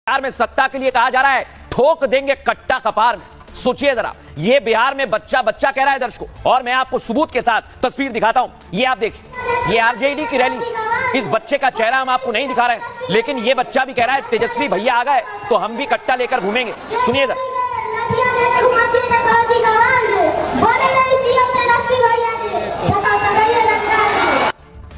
बिहार में सत्ता के लिए कहा जा रहा है ठोक देंगे कट्टा कपार में। सोचिए जरा, ये बिहार में बच्चा बच्चा कह रहा है दर्शकों, और मैं आपको सबूत के साथ तस्वीर दिखाता हूं। ये आप देखिए, ये आरजेडी की रैली। इस बच्चे का चेहरा हम आपको नहीं दिखा रहे हैं, लेकिन ये बच्चा भी कह रहा है तेजस्वी भैया आ गए तो हम भी कट्टा लेकर घूमेंगे। सुनिए जरा।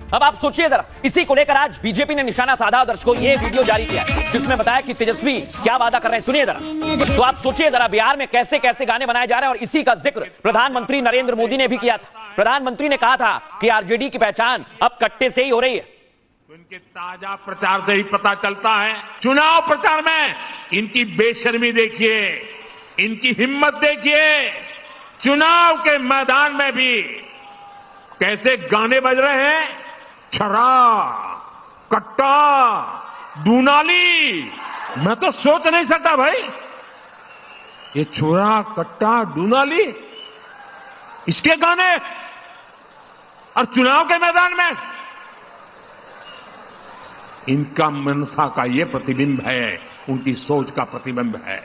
अब आप सोचिए जरा, इसी को लेकर आज बीजेपी ने निशाना साधा। दर्शकों, ये वीडियो जारी किया जिसमें बताया कि तेजस्वी क्या वादा कर रहे हैं। सुनिए जरा। तो आप सोचिए जरा, बिहार में कैसे कैसे गाने बनाए जा रहे हैं, और इसी का जिक्र प्रधानमंत्री नरेंद्र मोदी ने भी किया था। प्रधानमंत्री ने कहा था कि आरजेडी की पहचान अब कट्टे से ही हो रही है। इनके ताजा प्रचार से ही पता चलता है। चुनाव प्रचार में इनकी बेशर्मी देखिए, इनकी हिम्मत देखिए। चुनाव के मैदान में भी कैसे गाने बज रहे हैं। छरा, कट्टा, दूनाली, मैं तो सोच नहीं सकता भाई, ये छुरा, कट्टा, दूनाली, इसके गाने और चुनाव के मैदान में। इनका मनसा का ये प्रतिबिंब है, उनकी सोच का प्रतिबिंब है।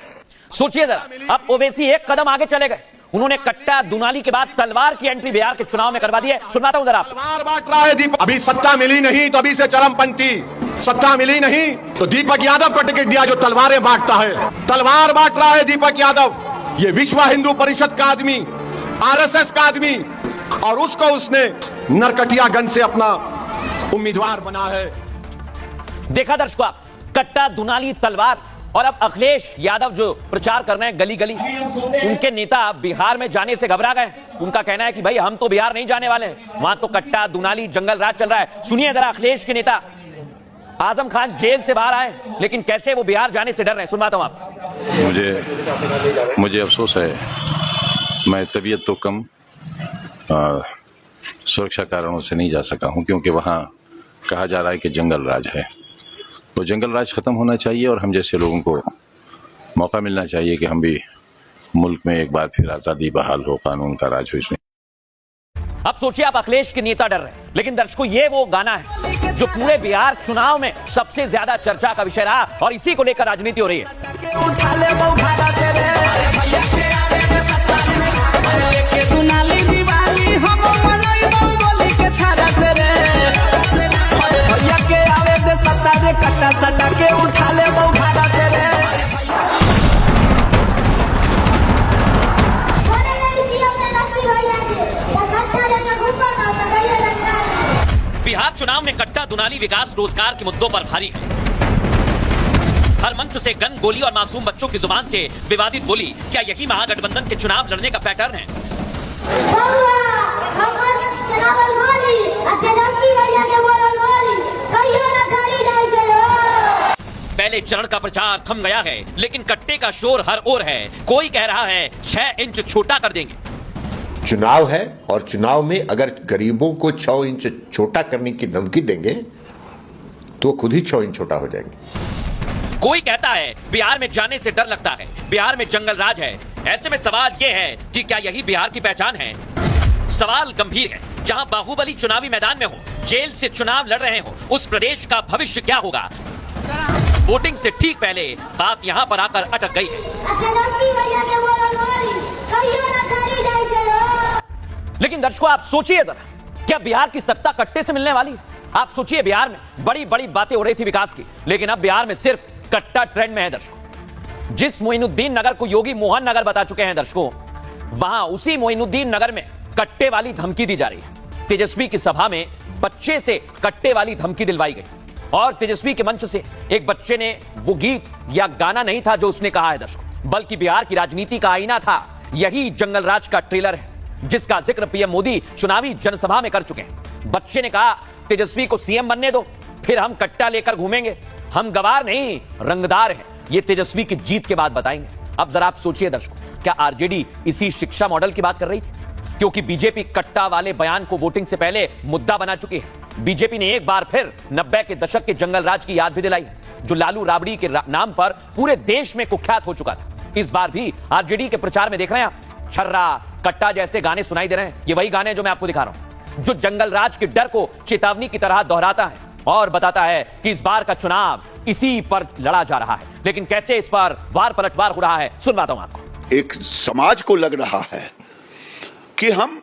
सोचिए जरा, अब ओवैसी एक कदम आगे चले गए। उन्होंने कट्टा दुनाली के बाद तलवार की एंट्री बिहार के चुनाव में करवा दी है। सुनाता हूं जरा। तलवार बांट रहा है दीपक। अभी सत्ता मिली नहीं तो अभी से चरमपंथी। सत्ता मिली नहीं तो दीपक यादव को टिकट दिया जो तलवारें बांटता है। तलवार बांट रहा है दीपक यादव। ये विश्व हिंदू परिषद का आदमी, आरएसएस का आदमी, और उसको उसने नरकटियागंज से अपना उम्मीदवार बना है। देखा दर्शकों आप, कट्टा दुनाली तलवार। और अब अखिलेश यादव जो प्रचार कर रहे हैं गली गली, उनके नेता बिहार में जाने से घबरा गए। उनका कहना है कि भाई हम तो बिहार नहीं जाने वाले हैं, वहां तो कट्टा दुनाली जंगल राज चल रहा है। सुनिए जरा, अखिलेश के नेता आजम खान जेल से बाहर आए, लेकिन कैसे वो बिहार जाने से डर रहे हैं। सुनवाता हूं आप। मुझे अफसोस है, मैं तबीयत तो कम, सुरक्षा कारणों से नहीं जा सका हूं, क्योंकि वहां कहा जा रहा है कि जंगल राज है। वो जंगल राज खत्म होना चाहिए और हम जैसे लोगों को मौका मिलना चाहिए कि हम भी मुल्क में एक बार फिर आजादी बहाल हो, कानून का राज हो। इसमें अब सोचिए, आप अखिलेश के नेता डर रहे हैं, लेकिन दर्शकों ये वो गाना है जो पूरे बिहार चुनाव में सबसे ज्यादा चर्चा का विषय रहा, और इसी को लेकर राजनीति हो रही है। कट्टा सटा के उठा ले वो भाड़ा तेरे। बिहार चुनाव में कट्टा दुनाली विकास रोजगार के मुद्दों पर भारी है। हर मंच से गन, गोली और मासूम बच्चों की जुबान से विवादित बोली। क्या यही महागठबंधन के चुनाव लड़ने का पैटर्न है? पहले चरण का प्रचार थम गया है, लेकिन कट्टे का शोर हर ओर है। कोई कह रहा है 6 इंच छोटा कर देंगे। चुनाव है, और चुनाव में अगर गरीबों को 6 इंच छोटा करने की धमकी देंगे तो खुद ही 6 इंच छोटा हो जाएंगे। कोई कहता है बिहार में जाने से डर लगता है, बिहार में जंगल राज है। ऐसे में सवाल यह है कि क्या यही बिहार की पहचान है? सवाल गंभीर है। जहां बाहुबली चुनावी मैदान में हो, जेल से चुनाव लड़ रहे हो, उस प्रदेश का भविष्य क्या होगा? वोटिंग से ठीक पहले बात यहां पर आकर अटक गई है। लेकिन दर्शकों, आप सोचिए जरा, क्या बिहार की सत्ता कट्टे से मिलने वाली? आप सोचिए, बिहार में बड़ी बड़ी बातें हो रही थी विकास की, लेकिन अब बिहार में सिर्फ कट्टा ट्रेंड में है दर्शकों। जिस मोइनुद्दीन नगर को योगी मोहन नगर बता चुके हैं दर्शकों, वहां उसी मोइनुद्दीन नगर में कट्टे वाली धमकी दी जा रही है। तेजस्वी की सभा में बच्चे से कट्टे वाली धमकी दिलवाई गई, और तेजस्वी के मंच से एक बच्चे ने वो गीत या गाना नहीं था जो उसने कहा है दर्शकों, बल्कि बिहार की राजनीति का आईना था। यही जंगल राज का ट्रेलर है, जिसका जिक्र पीएम मोदी चुनावी जनसभा में कर चुके हैं। बच्चे ने कहा, तेजस्वी को सीएम बनने दो, फिर हम कट्टा लेकर घूमेंगे। हम गवार नहीं, रंगदार हैं। ये तेजस्वी की जीत के बाद बताएंगे। अब जरा आप सोचिए दर्शकों, क्या आरजेडी इसी शिक्षा मॉडल की बात कर रही थी? क्योंकि बीजेपी कट्टा वाले बयान को वोटिंग से पहले मुद्दा बना चुकी है। बीजेपी ने एक बार फिर 90 के दशक के जंगल राज की याद भी दिलाई, जो लालू राबड़ी के नाम पर पूरे देश में कुख्यात हो चुका था। इस बार भी आरजेडी के प्रचार में देख रहे हैं आप, छर्रा, कट्टा जैसे गाने सुनाई दे रहे हैं। ये वही गाने जो मैं आपको दिखा रहा हूं, जो जंगल राज के डर को चेतावनी की तरह दोहराता है और बताता है कि इस बार का चुनाव इसी पर लड़ा जा रहा है। लेकिन कैसे इस पर वार पलटवार हो रहा है, सुनवाता हूं आपको। एक समाज को लग रहा है कि हम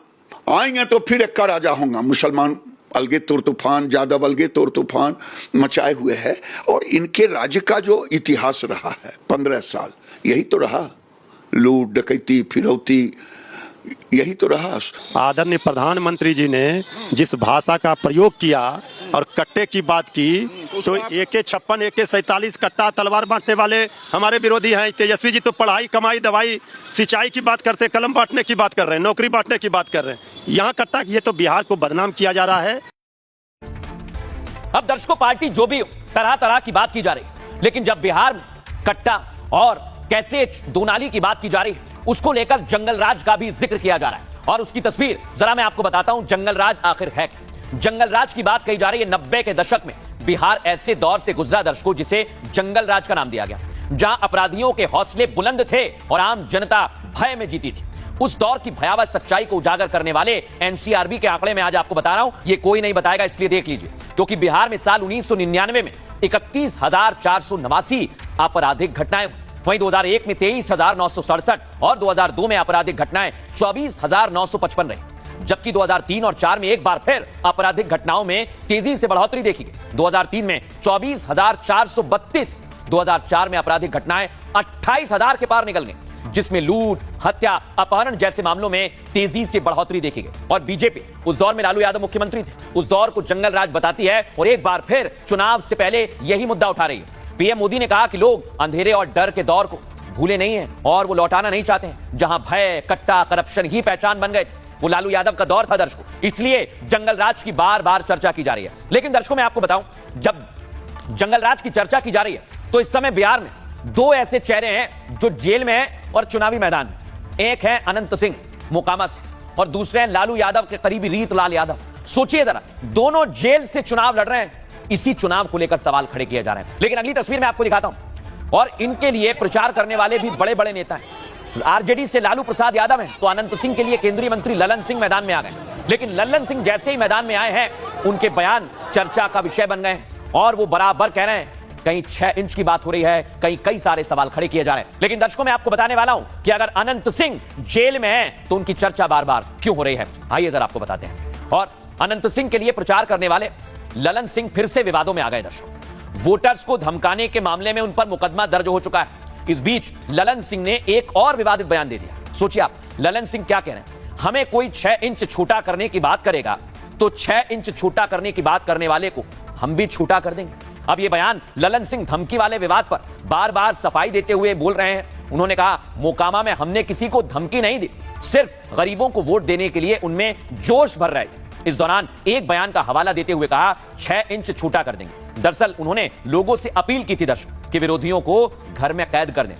आएंगे तो फिर एक का राजा होगा। मुसलमान अलगे तौर तूफान, यादव अलगे तौर तूफान मचाए हुए है, और इनके राज्य का जो इतिहास रहा है 15 साल, यही तो रहा, लूट डकैती फिरौती, यही तो रहा। आदरणीय प्रधानमंत्री जी ने जिस भाषा का प्रयोग किया और कट्टे की बात की, तो AK-56 AK-47 कट्टा तलवार बांटने वाले हमारे विरोधी हैं। तेजस्वी जी तो पढ़ाई कमाई दवाई सिंचाई की बात करते, कलम बांटने की बात कर रहे हैं, नौकरी बांटने की बात कर रहे हैं। यहाँ कट्टा, ये तो बिहार को बदनाम किया जा रहा है। अब दर्शकों, पार्टी जो भी हो, तरह तरह की बात की जा रही है, लेकिन जब बिहार में कट्टा और कैसे दोनाली की बात की जा रही है, उसको लेकर जंगल राज का भी जिक्र किया जा रहा है। और उसकी तस्वीर जरा मैं आपको बताता हूं, जंगल राज आखिर है क्या। जंगल राज की बात कही जा रही है। 90 के दशक में बिहार ऐसे दौर से गुजरा दर्शकों, जिसे जंगल राज का नाम दिया गया, जहां अपराधियों के हौसले बुलंद थे और आम जनता भय में जीती थी। उस दौर की भयावह सच्चाई को उजागर करने वाले एनसीआरबी के आंकड़े में आज आपको बता रहा हूं। ये कोई नहीं बताएगा, इसलिए देख लीजिए, क्योंकि बिहार में साल 1999 में 31,489 आपराधिक घटनाएं, वहीं 2001 में 23,967 और 2002 में आपराधिक घटनाएं 24,955 रही। जबकि 2003 और 4 में एक बार फिर आपराधिक घटनाओं में तेजी से बढ़ोतरी देखी गई। 2003 में 24,432, 2004 में आपराधिक घटनाएं 28,000 के पार निकल गई, जिसमें लूट, हत्या, अपहरण जैसे मामलों में तेजी से बढ़ोतरी देखी गई। और बीजेपी, उस दौर में लालू यादव मुख्यमंत्री थे, उस दौर को जंगल राज बताती है और एक बार फिर चुनाव से पहले यही मुद्दा उठा रही है। पीएम मोदी ने कहा कि लोग अंधेरे और डर के दौर को भूले नहीं हैं और वो लौटाना नहीं चाहते हैं, जहां भय, कट्टा, करप्शन ही पहचान बन गए थे। वो लालू यादव का दौर था दर्शकों, इसलिए जंगल राज की बार बार चर्चा की जा रही है। लेकिन दर्शकों, मैं आपको बताऊं, जब जंगल राज की चर्चा की जा रही है, तो इस समय बिहार में दो ऐसे चेहरे हैं जो जेल में हैं और चुनावी मैदान में। एक है अनंत सिंह मोकामा से और दूसरे हैं लालू यादव के करीबी रीतलाल यादव। सोचिए जरा, दोनों जेल से चुनाव लड़ रहे हैं। इसी चुनाव को लेकर सवाल खड़े किए जा रहे हैं। लेकिन अगली तस्वीर में आपको दिखाता हूं, और इनके लिए प्रचार करने वाले भी बड़े बड़े नेता हैं। आरजेडी से लालू प्रसाद यादव हैं, तो अनंत सिंह के लिए केंद्रीय मंत्री ललन सिंह मैदान में आ गए। लेकिन ललन सिंह जैसे ही मैदान में आए हैं, उनके बयान चर्चा का विषय बन गए हैं और वो बराबर कह रहे हैं, कहीं 6 इंच की बात हो रही है, कहीं कई सारे सवाल खड़े किए जा रहे हैं। लेकिन दर्शकों, मैं आपको बताने वाला हूं कि अगर अनंत सिंह जेल में हैं, तो उनकी चर्चा बार बार क्यों हो रही है, आइए जरा आपको बताते हैं। और अनंत सिंह के लिए प्रचार करने वाले ललन सिंह फिर से विवादों में आ गए दर्शकों। वोटर्स को धमकाने के मामले में उन पर मुकदमा दर्ज हो चुका है। इस बीच ललन सिंह ने एक और विवादित बयान दे दिया। सोचिए आप, ललन सिंह क्या कह रहे हैं, हमें कोई 6 इंच छोटा करने की बात करेगा तो 6 इंच छोटा करने की बात करने वाले को हम भी छोटा कर देंगे। अब ये बयान ललन सिंह धमकी वाले विवाद पर बार बार सफाई देते हुए बोल रहे हैं। उन्होंने कहा, मोकामा में हमने किसी को धमकी नहीं दी, सिर्फ गरीबों को वोट देने के लिए उनमें जोश भर रहे थे। इस दौरान एक बयान का हवाला देते हुए कहा, 6 इंच छोटा कर देंगे। दरअसल उन्होंने लोगों से अपील की थी दर्शक कि विरोधियों को घर में कैद कर दें।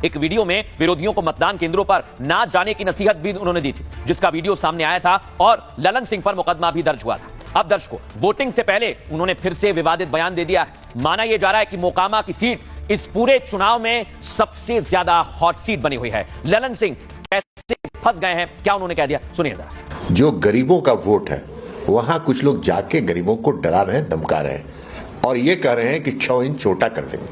एक वीडियो में विरोधियों को मतदान केंद्रों पर ना जाने की नसीहत भी उन्होंने दी थी, जिसका वीडियो सामने आया था और ललन सिंह पर मुकदमा भी दर्ज हुआ था। अब दर्शकों, वोटिंग से पहले उन्होंने फिर से विवादित बयान दे दिया है। माना यह जा रहा है कि मोकामा की सीट इस पूरे चुनाव में सबसे ज्यादा हॉट सीट बनी हुई है। ललन सिंह कैसे फंस गए हैं, क्या उन्होंने कह दिया, सुनिए जरा। जो गरीबों का वोट है, वहां कुछ लोग जाके गरीबों को डरा रहे हैं, धमका रहे हैं और ये कह रहे हैं कि 6 इंच छोटा कर देंगे।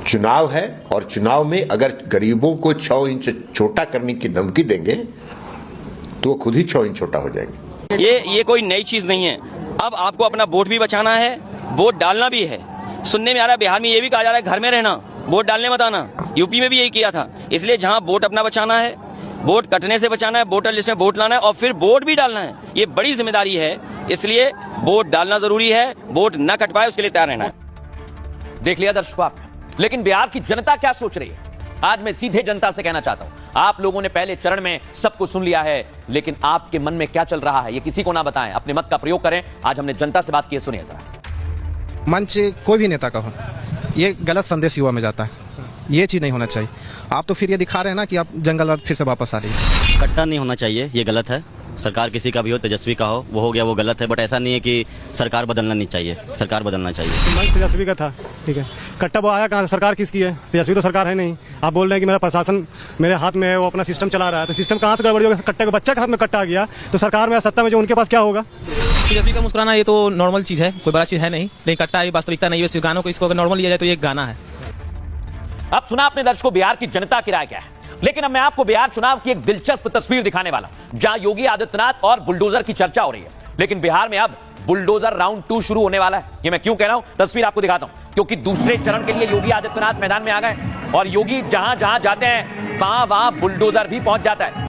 चुनाव है और चुनाव में अगर गरीबों को 6 इंच छोटा करने की धमकी देंगे तो वो खुद ही 6 इंच छोटा हो जाएंगे। ये कोई नई चीज नहीं है। अब आपको अपना वोट भी बचाना है, वोट डालना भी है। सुनने में आ रहा है बिहार में ये भी कहा जा रहा है घर में रहना, वोट डालने मत आना। यूपी में भी यही किया था। इसलिए जहां वोट अपना बचाना है, वोट कटने से बचाना है, वोटर लिस्ट में वोट लाना है और फिर वोट भी डालना है, ये बड़ी जिम्मेदारी है। इसलिए वोट डालना जरूरी है, वोट न कट पाए उसके लिए तैयार रहना है। देख लिया दर्शकों आप, लेकिन बिहार की जनता क्या सोच रही है, आज मैं सीधे जनता से कहना चाहता हूं। आप लोगों ने पहले चरण में सब कुछ सुन लिया है, लेकिन आपके मन में क्या चल रहा है ये किसी को ना बताएं, अपने मत का प्रयोग करें। आज हमने जनता से बात की है, सुनिए जरा। मंच कोई भी नेता का हो, ये गलत संदेश युवा में जाता है, ये चीज नहीं होना चाहिए। आप तो फिर ये दिखा रहे हैं ना कि आप जंगल फिर से वापस आ रही है। कट्टा नहीं होना चाहिए, ये गलत है। सरकार किसी का भी हो, तेजस्वी का हो, वो हो गया वो गलत है। बट ऐसा नहीं है कि सरकार बदलना नहीं चाहिए, सरकार बदलना चाहिए। तेजस्वी का था, ठीक है। कट्टा वो आया कहाँ, सरकार किसकी है? तेजस्वी तो सरकार है नहीं। आप बोल रहे हैं कि मेरा प्रशासन मेरे हाथ में है, वो अपना सिस्टम चला रहा है, तो सिस्टम कहाँ से गड़बड़ी होगा? कट्टे के बच्चे के हाथ में कट्टा आ गया तो सरकार में सत्ता में जो उनके पास क्या होगा? तेजस्वी का मुस्कुराना ये तो नॉर्मल चीज है, कोई बड़ा चीज है नहीं, लेकिन कट्टा ये वास्तविकता नहीं है। वैसे गानों को इसको अगर नॉर्मल लिया जाए तो ये एक गाना है। अब सुना आपने दर्शकों बिहार की जनता की राय क्या है, लेकिन अब मैं आपको बिहार चुनाव की एक दिलचस्प तस्वीर दिखाने वाला हूं, जहां योगी आदित्यनाथ और बुलडोजर की चर्चा हो रही है। लेकिन बिहार में अब बुलडोजर राउंड 2 शुरू होने वाला है। ये मैं क्यों कह रहा हूं, तस्वीर आपको दिखाता हूं, क्योंकि दूसरे चरण के लिए योगी आदित्यनाथ मैदान में आ गए और योगी जहां जहां जाते हैं वहां बुलडोजर भी पहुंच जाता है।